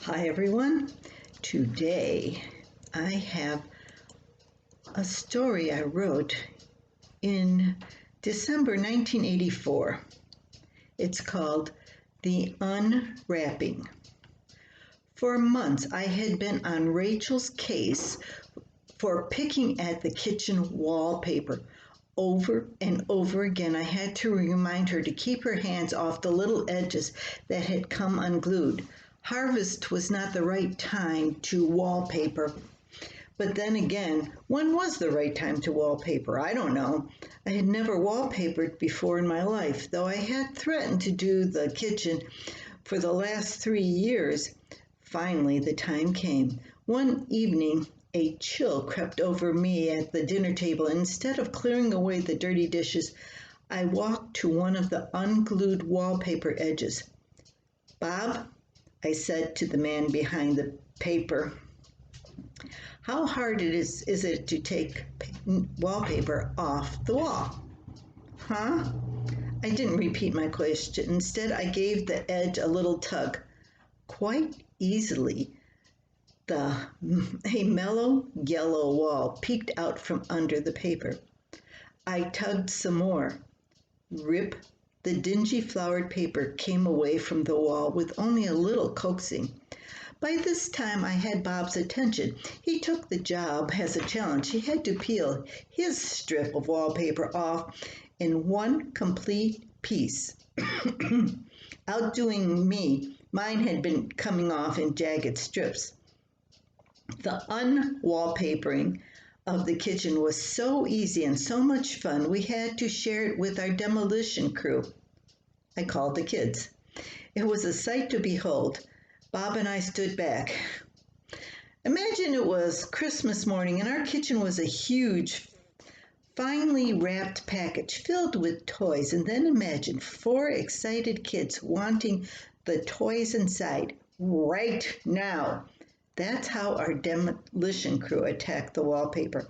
Hi everyone. Today I have a story I wrote in December 1984. It's called The Unwrapping. For months I had been on Rachel's case for picking at the kitchen wallpaper. Over and over again I had to remind her to keep her hands off the little edges that had come unglued. Harvest was not the right time to wallpaper. But then again, when was the right time to wallpaper? I don't know. I had never wallpapered before in my life, though I had threatened to do the kitchen for the last 3 years. Finally, the time came. One evening, a chill crept over me at the dinner table, and instead of clearing away the dirty dishes, I walked to one of the unglued wallpaper edges. "Bob," I said to the man behind the paper, "how hard is it to take wallpaper off the wall?" "Huh?" I didn't repeat my question. Instead, I gave the edge a little tug. Quite easily, a mellow yellow wall peeked out from under the paper. I tugged some more. Rip! The dingy flowered paper came away from the wall with only a little coaxing. By this time I had Bob's attention. He took the job as a challenge. He had to peel his strip of wallpaper off in one complete piece. Outdoing me, mine had been coming off in jagged strips. The unwallpapering of the kitchen was so easy and so much fun, we had to share it with our demolition crew. I called the kids. It was a sight to behold. Bob and I stood back. Imagine it was Christmas morning and our kitchen was a huge, finely wrapped package filled with toys, and then imagine 4 excited kids wanting the toys inside right now. That's how our demolition crew attacked the wallpaper.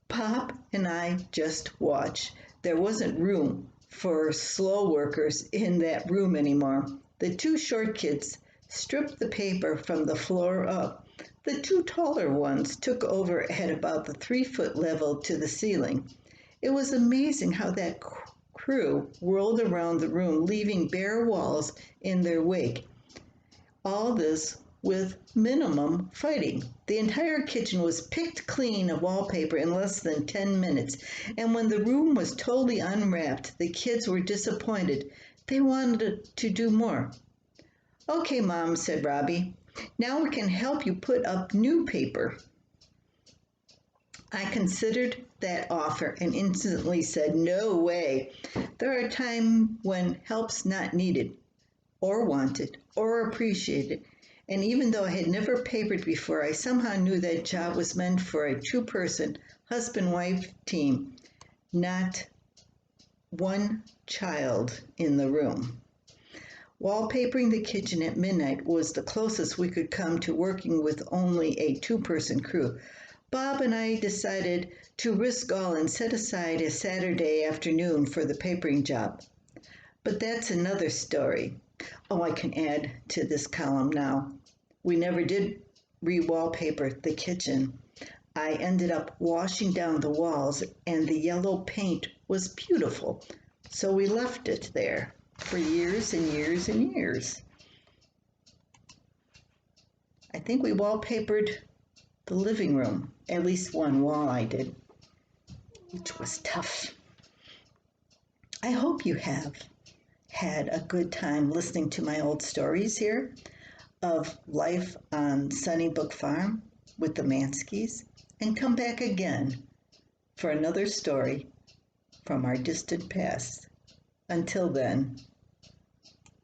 Pop and I just watched. There wasn't room for slow workers in that room anymore. The 2 short kids stripped the paper from the floor up. The 2 taller ones took over at about the 3-foot level to the ceiling. It was amazing how that crew whirled around the room, leaving bare walls in their wake. All this with minimum fighting. The entire kitchen was picked clean of wallpaper in less than 10 minutes, and when the room was totally unwrapped, the kids were disappointed. They wanted to do more. "Okay, Mom," said Robbie. "Now we can help you put up new paper." I considered that offer and instantly said, "No way. There are times when help's not needed, or wanted, or appreciated." And even though I had never papered before, I somehow knew that job was meant for a 2-person, husband-wife team, not one child in the room. Wallpapering the kitchen at midnight was the closest we could come to working with only a 2-person crew. Bob and I decided to risk all and set aside a Saturday afternoon for the papering job. But that's another story. Oh, I can add to this column now. We never did re-wallpaper the kitchen. I ended up washing down the walls, and the yellow paint was beautiful, so we left it there for years and years and years. I think we wallpapered the living room, at least one wall I did, which was tough. I hope you have had a good time listening to my old stories here of life on Sunnybrook Farm with the Manskes, and come back again for another story from our distant past. Until then,